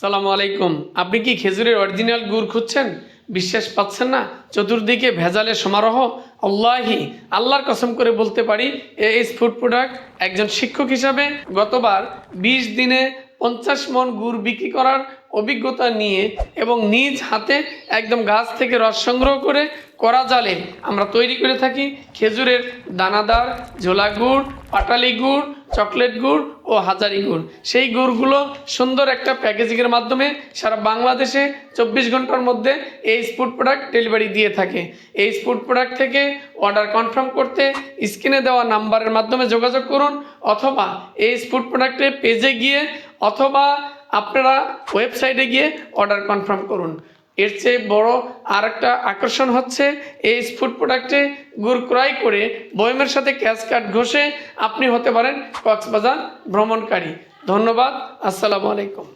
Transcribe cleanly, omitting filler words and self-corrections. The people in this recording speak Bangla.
সালামু আলাইকুম। আপনি কি খেজুরের অরিজিনাল গুড় খুঁজছেন? বিশ্বাস পাচ্ছেন না? চতুর্দিকে ভেজালের সমারোহ। আল্লাহর কসম করে বলতে পারি, এএস ফুড প্রোডাক্ট একজন শিক্ষক হিসাবে গতবার 20 দিনে 50 মণ গুড় বিক্রি করার অভিজ্ঞতা নিয়ে এবং নিজ হাতে একদম গাছ থেকে রস সংগ্রহ করে করা জালে আমরা তৈরি করে থাকি খেজুরের দানাদার ঝোলা গুড়, পাটালি গুড়, চকলেট গুড় ও হাজারি গুড়। সেই গুড়গুলো সুন্দর একটা প্যাকেজিংয়ের মাধ্যমে সারা বাংলাদেশে 24 ঘন্টার মধ্যে এই ফুড প্রোডাক্ট ডেলিভারি দিয়ে থাকে। এই ফুড প্রোডাক্ট থেকে অর্ডার কনফার্ম করতে স্ক্রিনে দেওয়া নাম্বারের মাধ্যমে যোগাযোগ করুন, অথবা এই ফুড প্রোডাক্টের পেজে গিয়ে অথবা আপনারা ওয়েবসাইটে গিয়ে অর্ডার কনফার্ম করুন। এর চেয়ে বড় আর একটা আকর্ষণ হচ্ছে, এই ফুড প্রোডাক্টে গুড় ক্রয় করে বয়মের সাথে ক্যাশ কার্ড ঘষে আপনি হতে পারেন কক্সবাজার ভ্রমণকারী। ধন্যবাদ। আসসালামু আলাইকুম।